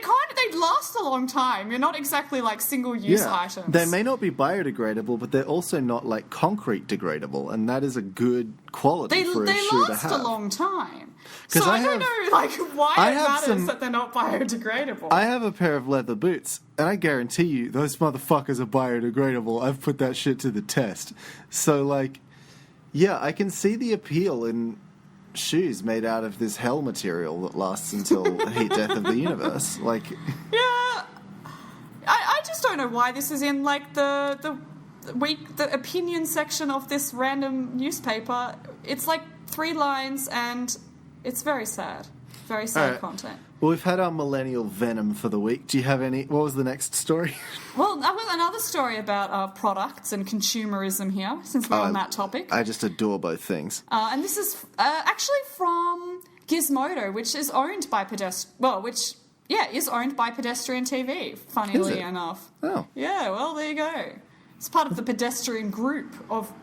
last a long time. You're not exactly, like, single-use items.
They may not be biodegradable, but they're also not, like, concrete degradable, and that is a good quality for a shoe to have.
They last a long time. So I don't know, like, why it matters that they're not biodegradable.
I have a pair of leather boots, and I guarantee you, those motherfuckers are biodegradable. I've put that shit to the test. So, like, yeah, I can see the appeal in shoes made out of this hell material that lasts until the heat death of the universe. Like,
yeah, I just don't know why this is in, like, the opinion section of this random newspaper. It's like 3 lines and it's very sad. Very sad content.
Well, we've had our millennial venom for the week. Do you have any... What was the next story?
Well, I've got another story about products and consumerism here, since we're on that topic.
I just adore both things.
And this is actually from Gizmodo, which is owned by is owned by Pedestrian TV, funnily enough.
Oh.
Yeah, well, there you go. It's part of the Pedestrian group of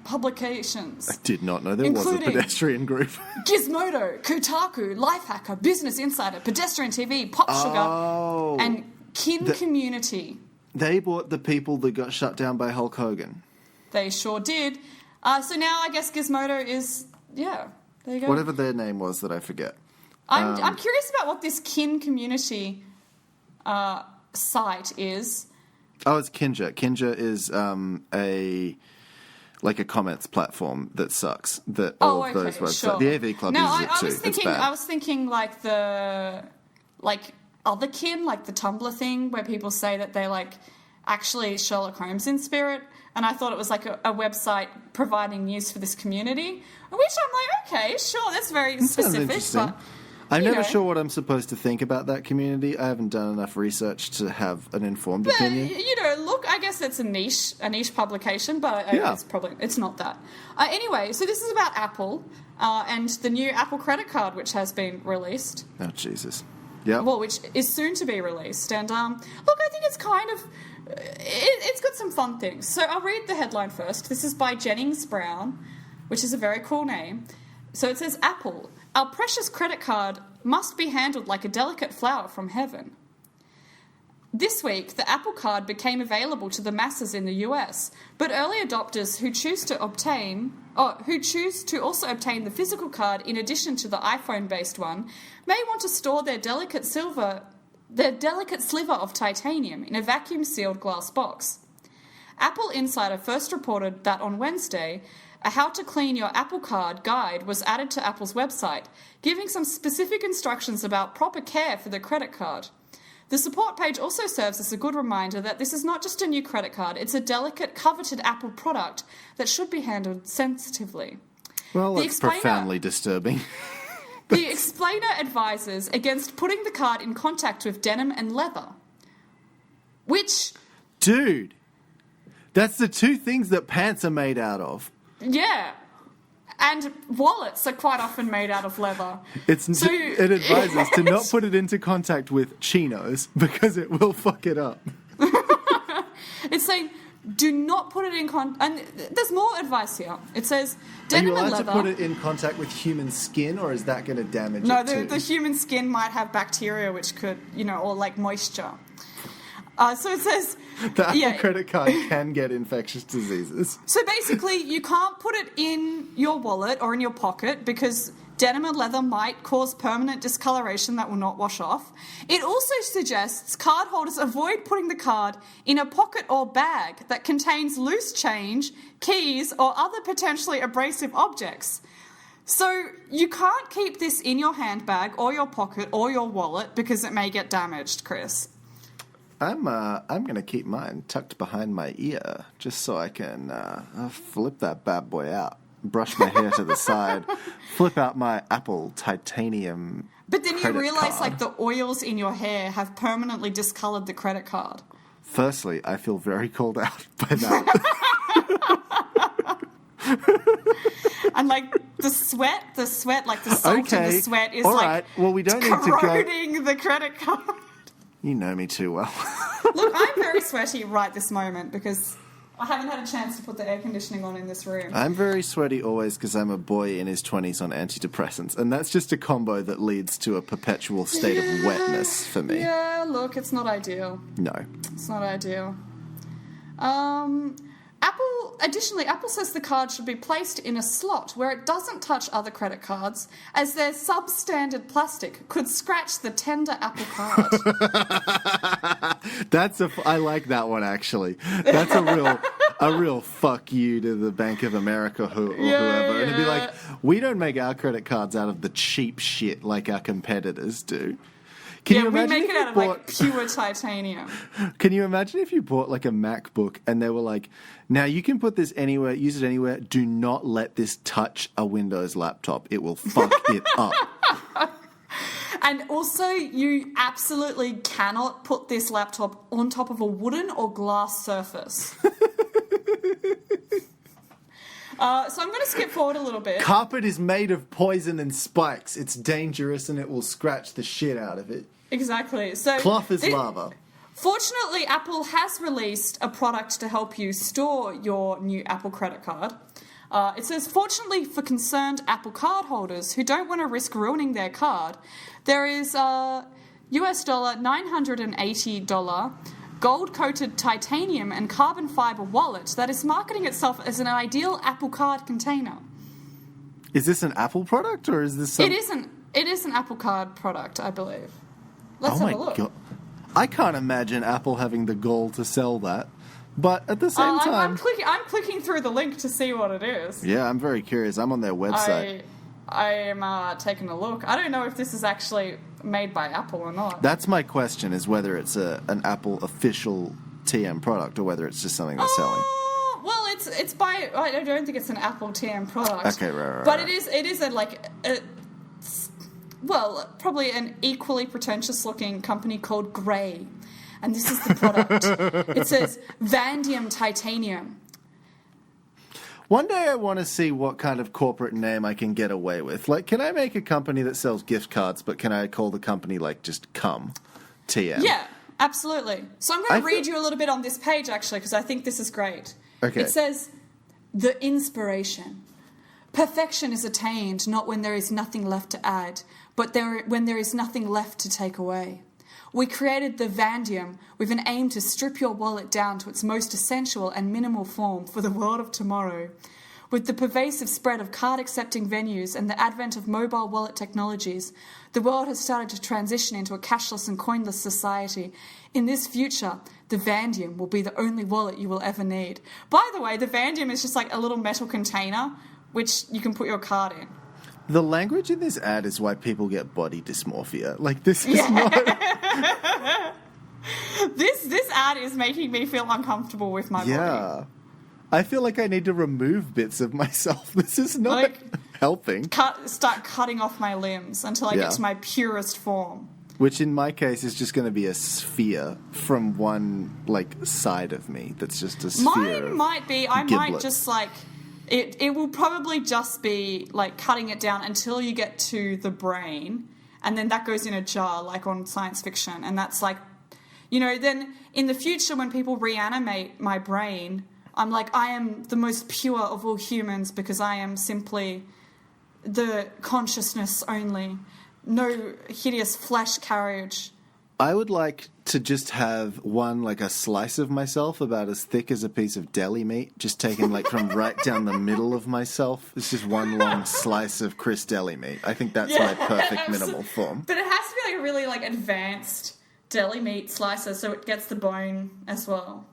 publications.
I did not know there was a Pedestrian group.
Gizmodo, Kotaku, Lifehacker, Business Insider, Pedestrian TV, Pop Sugar, and Community.
They bought the people that got shut down by Hulk Hogan.
They sure did. So now I guess Gizmodo is, there you go.
Whatever their name was that I forget.
I'm curious about what this Community site is.
Oh, it's Kinja. Kinja is a comments platform that sucks. That all of those websites.
Sure.
The AV Club uses it too.
I was thinking like the other kin, like the Tumblr thing where people say that they're like actually Sherlock Holmes in spirit, and I thought it was like a website providing news for this community, which I'm like, okay, sure, that's very specific. But
I'm never sure what I'm supposed to think about that community. I haven't done enough research to have an informed opinion.
Look, I guess it's a niche publication, but it's not that. Anyway, so this is about Apple and the new Apple credit card, which has been released.
Oh, Jesus. Yeah.
Well, which is soon to be released. And look, I think it's kind of... It's got some fun things. So I'll read the headline first. This is by Jennings Brown, which is a very cool name. So it says, Apple, our precious credit card must be handled like a delicate flower from heaven. This week, the Apple Card became available to the masses in the US, but early adopters who choose to also obtain the physical card in addition to the iPhone-based one may want to store their delicate sliver of titanium in a vacuum-sealed glass box. Apple Insider first reported that on Wednesday, a How to Clean Your Apple Card guide was added to Apple's website, giving some specific instructions about proper care for the credit card. The support page also serves as a good reminder that this is not just a new credit card, it's a delicate, coveted Apple product that should be handled sensitively.
Well, that's profoundly disturbing.
The explainer advises against putting the card in contact with denim and leather, which...
Dude, that's the two things that pants are made out of.
Yeah. And wallets are quite often made out of leather.
It advises to not put it into contact with chinos because it will fuck it up.
It's saying, do not put it in contact... And there's more advice here. It says, denim and leather...
Are you allowed to put it in contact with human skin, or is that going to damage it too?
No, the human skin might have bacteria which could, or like moisture. So it says...
The Apple credit card can get infectious diseases.
So basically, you can't put it in your wallet or in your pocket because denim and leather might cause permanent discoloration that will not wash off. It also suggests cardholders avoid putting the card in a pocket or bag that contains loose change, keys, or other potentially abrasive objects. So you can't keep this in your handbag or your pocket or your wallet because it may get damaged, Chris.
I'm going to keep mine tucked behind my ear just so I can flip that bad boy out, brush my hair to the side, flip out my Apple titanium.
But then you realise,
card.
like, the oils in your hair have permanently discoloured the credit card.
Firstly, I feel very called out by that.
And, like, the sweat, like the salt in the sweat is,
well, we don't need to go...
corroding the credit card.
You know me too well.
Look, I'm very sweaty right this moment because I haven't had a chance to put the air conditioning on in this room.
I'm very sweaty always because I'm a boy in his 20s on antidepressants, and that's just a combo that leads to a perpetual state of wetness for me.
Yeah, look, it's not ideal.
No.
It's not ideal. Apple says the card should be placed in a slot where it doesn't touch other credit cards, as their substandard plastic could scratch the tender Apple card.
I like that one, actually. That's a real fuck you to the Bank of America or whoever. And it'd be like, we don't make our credit cards out of the cheap shit like our competitors do.
We make it out of like pure titanium.
Can you imagine if you bought like a MacBook and they were like, now you can put this anywhere, use it anywhere, do not let this touch a Windows laptop. It will fuck it up.
And also, you absolutely cannot put this laptop on top of a wooden or glass surface. So I'm going to skip forward a little bit.
Carpet is made of poison and spikes. It's dangerous and it will scratch the shit out of it.
Exactly. So
Cloth is lava.
Fortunately, Apple has released a product to help you store your new Apple credit card. It says, fortunately for concerned Apple card holders who don't want to risk ruining their card, there is a US $980 gold-coated titanium and carbon fiber wallet that is marketing itself as an ideal Apple card container.
Is this an Apple product or is this
It is an Apple card product, I believe. Let's have a look.
God. I can't imagine Apple having the gall to sell that. But at the same time...
I'm clicking through the link to see what it is.
Yeah, I'm very curious. I'm on their website.
I am taking a look. I don't know if this is actually made by Apple or not.
That's my question, is whether it's an Apple official TM product or whether it's just something they're selling.
Well, it's by... I don't think it's an Apple TM product.
Okay, right.
But it is probably an equally pretentious-looking company called Grey. And this is the product. It says Vanadium Titanium.
One day I want to see what kind of corporate name I can get away with. Like, can I make a company that sells gift cards, but can I call the company, like, just TM?
Yeah, absolutely. So I'm going to read you a little bit on this page, actually, because I think this is great.
Okay.
It says, the inspiration. Perfection is attained not when there is nothing left to add, but when there is nothing left to take away. We created the Vanadium with an aim to strip your wallet down to its most essential and minimal form for the world of tomorrow. With the pervasive spread of card-accepting venues and the advent of mobile wallet technologies, the world has started to transition into a cashless and coinless society. In this future, the Vanadium will be the only wallet you will ever need. By the way, the Vanadium is just like a little metal container which you can put your card in.
The language in this ad is why people get body dysmorphia. Like, this is not...
This ad is making me feel uncomfortable with my body.
Yeah. I feel like I need to remove bits of myself. This is not helping.
Start cutting off my limbs until I get to my purest form.
Which in my case is just going to be a sphere from one, side of me that's just a sphere.
Mine might be, might just, It will probably just be, cutting it down until you get to the brain, and then that goes in a jar, like on science fiction, and that's, then in the future when people reanimate my brain, I'm like, I am the most pure of all humans because I am simply the consciousness only. No hideous flesh carriage.
I would like to just have one, a slice of myself about as thick as a piece of deli meat, just taken, from right down the middle of myself. It's just one long slice of Chris deli meat. I think that's my perfect minimal form.
But it has to be, a really, advanced deli meat slicer so it gets the bone as well.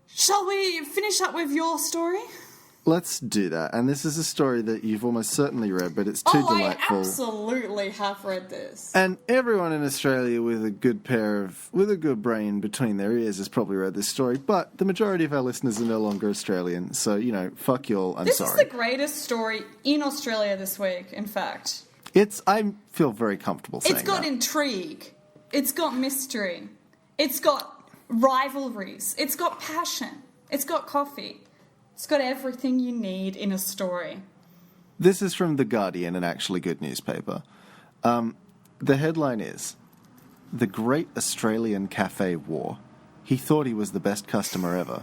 Shall we finish up with your story?
Let's do that. And this is a story that you've almost certainly read, but it's too delightful.
I absolutely have read this.
And everyone in Australia with a good brain between their ears has probably read this story, but the majority of our listeners are no longer Australian, so, fuck you all, I'm sorry.
This is the greatest story in Australia this week, in fact.
I feel very comfortable saying that.
It's got intrigue. It's got mystery. It's got rivalries. It's got passion. It's got coffee. It's got everything you need in a story.
This is from The Guardian, an actually good newspaper. The headline is, The Great Australian Cafe War. He thought he was the best customer ever.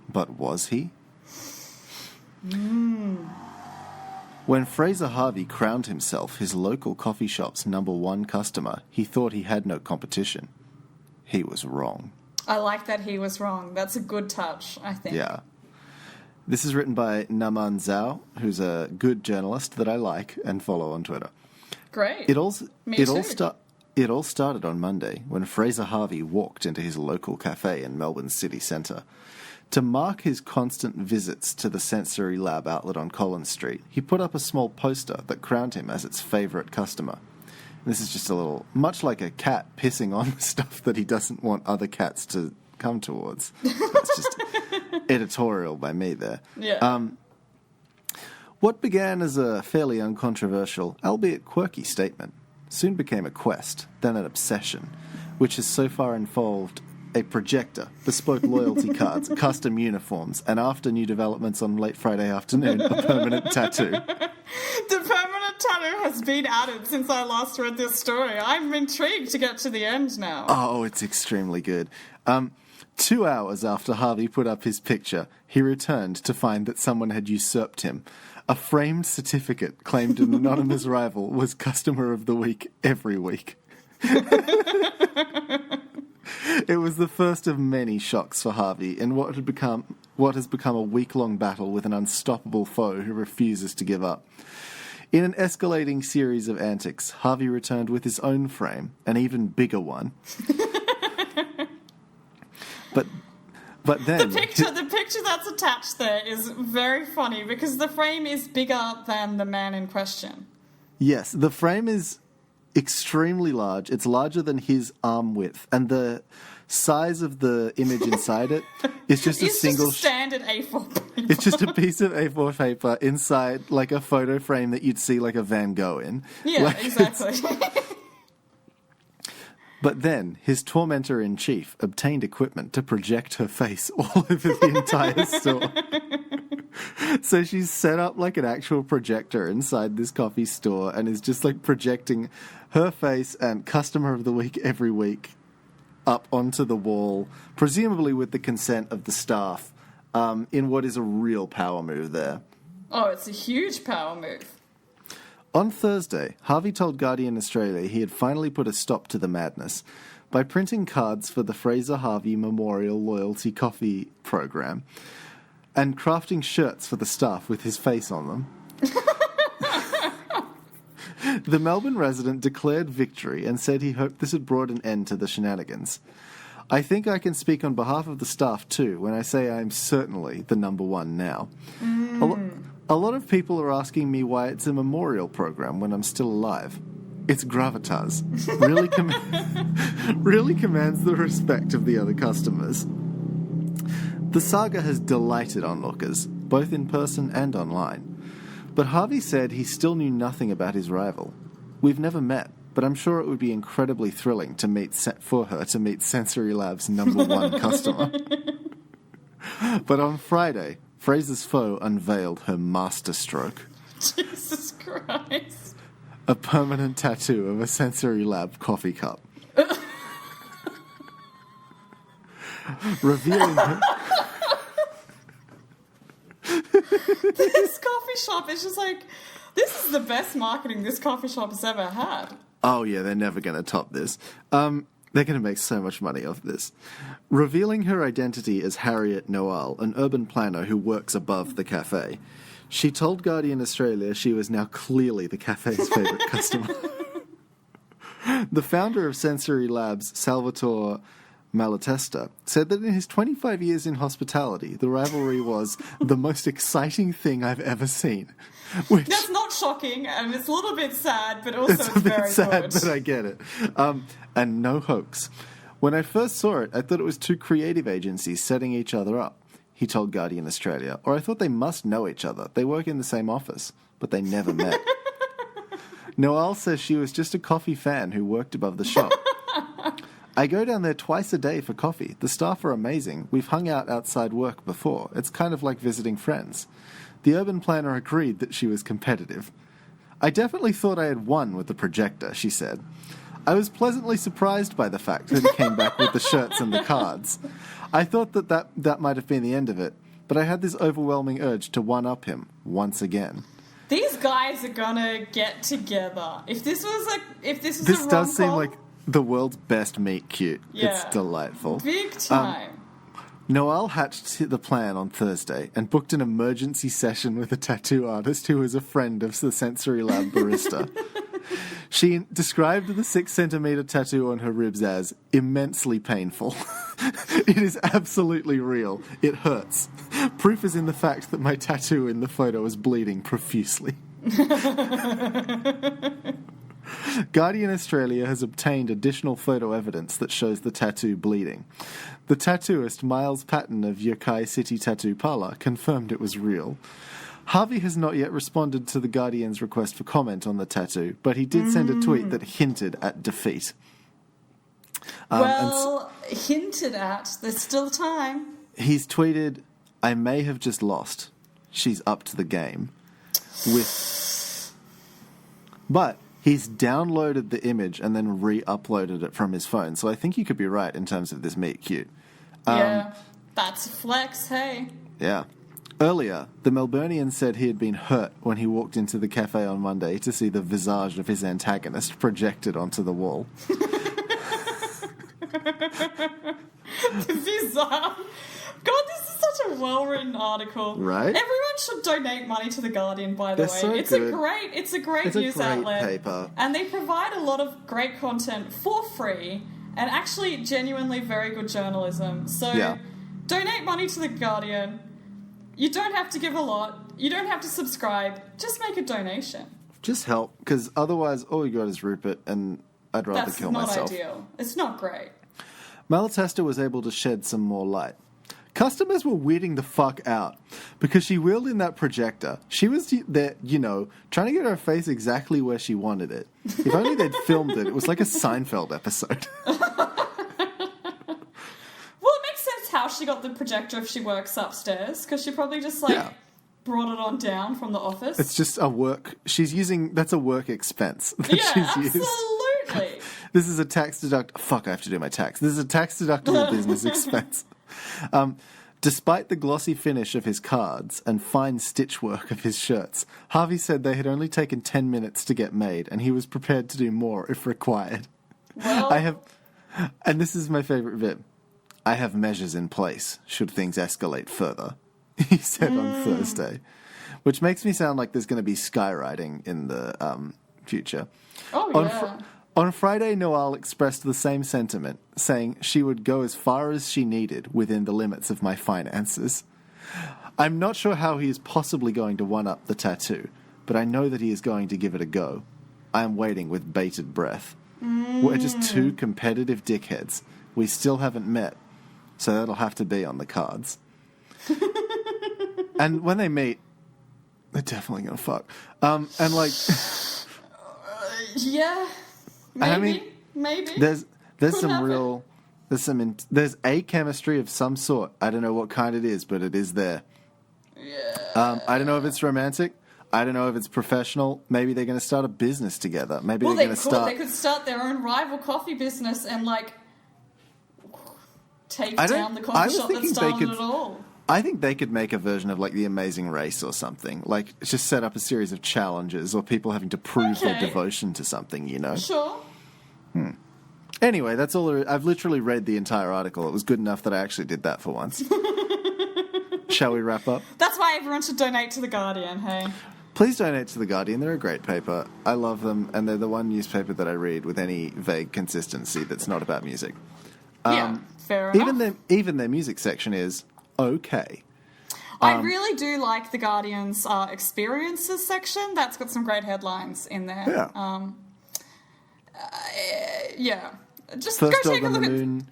But was he? When Fraser Harvey crowned himself his local coffee shop's #1 customer, he thought he had no competition. He was wrong.
I like that he was wrong. That's a good touch, I think.
Yeah. This is written by Naman Zhao, who's a good journalist that I like and follow on Twitter.
Great.
It all started on Monday when Fraser Harvey walked into his local cafe in Melbourne's city centre. To mark his constant visits to the Sensory Lab outlet on Collins Street, he put up a small poster that crowned him as its favourite customer. This is just a little, much like a cat pissing on stuff that he doesn't want other cats to come towards. That's just editorial by me there.
Yeah.
What began as a fairly uncontroversial, albeit quirky statement, soon became a quest, then an obsession, which has so far involved a projector, bespoke loyalty cards, custom uniforms, and after new developments on late Friday afternoon, a permanent tattoo.
The permanent tattoo has been added since I last read this story. I'm intrigued to get to the end now.
Oh, it's extremely good. 2 hours after Harvey put up his picture, he returned to find that someone had usurped him. A framed certificate claimed an anonymous rival was Customer of the Week every week. It was the first of many shocks for Harvey in what has become a week-long battle with an unstoppable foe who refuses to give up. In an escalating series of antics, Harvey returned with his own frame, an even bigger one. But then...
The picture that's attached there is very funny because the frame is bigger than the man in question.
Yes, the frame is extremely large. It's larger than his arm width, and the size of the image inside it is just a single...
It's just a standard A4 paper.
It's just a piece of A4 paper inside, like a photo frame that you'd see like a Van Gogh in.
Yeah,
like,
exactly.
But then, his tormentor-in-chief obtained equipment to project her face all over the entire store. So she's set up like an actual projector inside this coffee store and is just like projecting her face and Customer of the Week every week up onto the wall, presumably with the consent of the staff, in what is a real power move there.
Oh, it's a huge power move.
On Thursday, Harvey told Guardian Australia he had finally put a stop to the madness by printing cards for the Fraser Harvey Memorial Loyalty Coffee Program and crafting shirts for the staff with his face on them. The Melbourne resident declared victory and said he hoped this had brought an end to the shenanigans. I think I can speak on behalf of the staff too when I say I am certainly the number one now. A lot of people are asking me why it's a memorial program when I'm still alive. It's gravitas. Really commands the respect of the other customers. The saga has delighted onlookers, both in person and online. But Harvey said he still knew nothing about his rival. We've never met, but I'm sure it would be incredibly thrilling for her to meet Sensory Lab's number one customer. But on Friday, Fraser's foe unveiled her masterstroke.
Jesus Christ.
A permanent tattoo of a Sensory Lab coffee cup. Revealing her...
This coffee shop is just like, this is the best marketing this coffee shop has ever had.
Oh yeah, they're never going to top this. They're going to make so much money off this. Revealing her identity as Harriet Noel, an urban planner who works above the cafe, she told Guardian Australia she was now clearly the cafe's favourite customer. The founder of Sensory Labs, Salvatore Malatesta, said that in his 25 years in hospitality, the rivalry was the most exciting thing I've ever seen. Which,
that's not shocking, and it's a little bit sad, but also it's
a bit
very
sad,
good.
But I get it. And no hoax. When I first saw it, I thought it was two creative agencies setting each other up, he told Guardian Australia. Or I thought they must know each other. They work in the same office, but they never met. Noelle says she was just a coffee fan who worked above the shop. I go down there twice a day for coffee. The staff are amazing. We've hung out outside work before. It's kind of like visiting friends. The urban planner agreed that she was competitive. I definitely thought I had won with the projector, she said. I was pleasantly surprised by the fact that he came back with the shirts and the cards. I thought that might have been the end of it, but I had this overwhelming urge to one-up him once again.
These guys are gonna get together.
This does seem like the world's best meet cute.
Yeah.
It's delightful.
Big time.
Noelle hatched the plan on Thursday and booked an emergency session with a tattoo artist who was a friend of the Sensory Lab barista. She described the 6-centimetre tattoo on her ribs as immensely painful. It is absolutely real. It hurts. Proof is in the fact that my tattoo in the photo is bleeding profusely. Guardian Australia has obtained additional photo evidence that shows the tattoo bleeding. The tattooist Miles Patton of Yokai City Tattoo Parlour confirmed it was real. Harvey has not yet responded to the Guardian's request for comment on the tattoo, but he did send a tweet that hinted at defeat.
hinted at. There's still time.
He's tweeted, "I may have just lost. She's up to the game." But he's downloaded the image and then re-uploaded it from his phone. So I think you could be right in terms of this meet cute.
Yeah, that's a flex, hey.
Yeah. Earlier, the Melburnian said he had been hurt when he walked into the cafe on Monday to see the visage of his antagonist projected onto the wall.
The visage. God, this is such a well-written article.
Right?
Everyone should donate money to The Guardian, by the
They're
way.
so
It's
good.
a great news outlet.
Paper.
And they provide a lot of great content for free and actually genuinely very good journalism. So donate money to The Guardian. You don't have to give a lot. You don't have to subscribe. Just make a donation.
Just help, because otherwise all you got is Rupert, and I'd rather kill myself.
That's not ideal. It's not great.
Malatesta was able to shed some more light. Customers were weirding the fuck out because she wheeled in that projector. She was there, trying to get her face exactly where she wanted it. If only they'd filmed it. It was like a Seinfeld episode.
Well, it makes sense how she got the projector if she works upstairs, because she probably just, brought it on down from the office.
It's just a work... that's a work expense that she's used.
Absolutely.
This is a tax deduct... Fuck, I have to do my tax. This is a tax-deductible business expense. Despite the glossy finish of his cards and fine stitch work of his shirts, Harvey said they had only taken 10 minutes to get made, and he was prepared to do more if required.
Well...
And this is my favourite bit. "I have measures in place should things escalate further," he said on Thursday, which makes me sound like there's going to be skywriting in the future. On Friday, Noelle expressed the same sentiment, saying she would go as far as she needed within the limits of my finances. "I'm not sure how he is possibly going to one-up the tattoo, but I know that he is going to give it a go. I am waiting with bated breath. We're just two competitive dickheads. We still haven't met, so that'll have to be on the cards." And when they meet, they're definitely going to fuck.
Yeah, maybe.
There's
Could
some
happen.
real, there's a chemistry of some sort. I don't know what kind it is, but it is there.
Yeah.
I don't know if it's romantic. I don't know if it's professional. Maybe they're going to start a business together. Maybe
Well,
they're
they
going to
could.
start.
They could start their own rival coffee business and take down the
I
coffee
was
shop that
thinking they
started
could-
it all.
I think they could make a version of The Amazing Race or something. Just set up a series of challenges or people having to prove their
Okay.
devotion to something,
Sure.
Anyway, that's all there is. I've literally read the entire article. It was good enough that I actually did that for once. Shall we wrap up?
That's why everyone should donate to The Guardian, hey?
Please donate to The Guardian. They're a great paper. I love them, and they're the one newspaper that I read with any vague consistency that's not about music.
Yeah, fair enough.
Even their music section is okay.
I really do like The Guardian's experiences section. That's got some great headlines in there.
Yeah.
Just
First
go
Dog
take a
on the
look
Moon.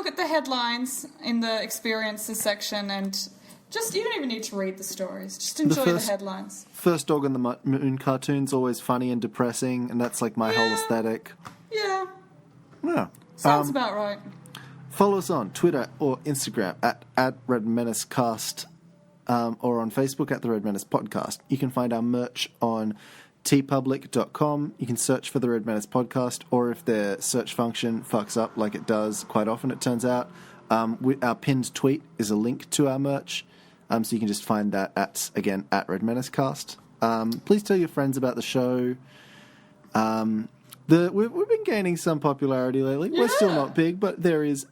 at the headlines in the experiences section, and just you don't even need to read the stories. Just enjoy the headlines.
First Dog on the Moon cartoon's always funny and depressing, and that's my whole aesthetic.
Yeah.
Yeah.
Sounds about right.
Follow us on Twitter or Instagram at Red Menace Cast, or on Facebook at the Red Menace Podcast. You can find our merch on tpublic.com. You can search for the Red Menace Podcast, or if their search function fucks up like it does quite often, it turns out, our pinned tweet is a link to our merch, so you can just find that at Red Menace Cast. Please tell your friends about the show. We've been gaining some popularity lately.
Yeah.
We're still not big, but there is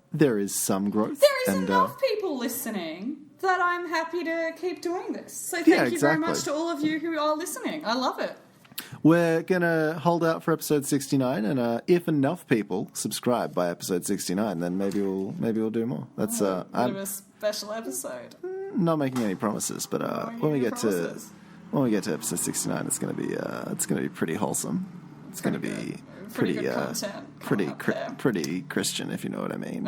some growth.
There is enough people listening that I'm happy to keep doing this. So thank you very much to all of you who are listening. I love it.
We're going to hold out for episode 69, and if enough people subscribe by episode 69, then maybe we'll do more. That's
bit of a special episode.
not making any promises, but when we get to episode 69, it's going to be pretty wholesome. It's going to be
pretty good content.
pretty Christian, if you know what I mean.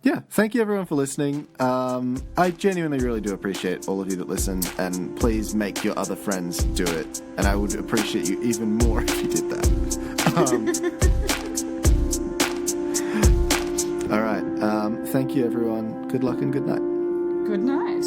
Yeah, thank you everyone for listening. I genuinely really do appreciate all of you that listen, and please make your other friends do it. And I would appreciate you even more if you did that. All right. Thank you, everyone. Good luck and good night.
Good night.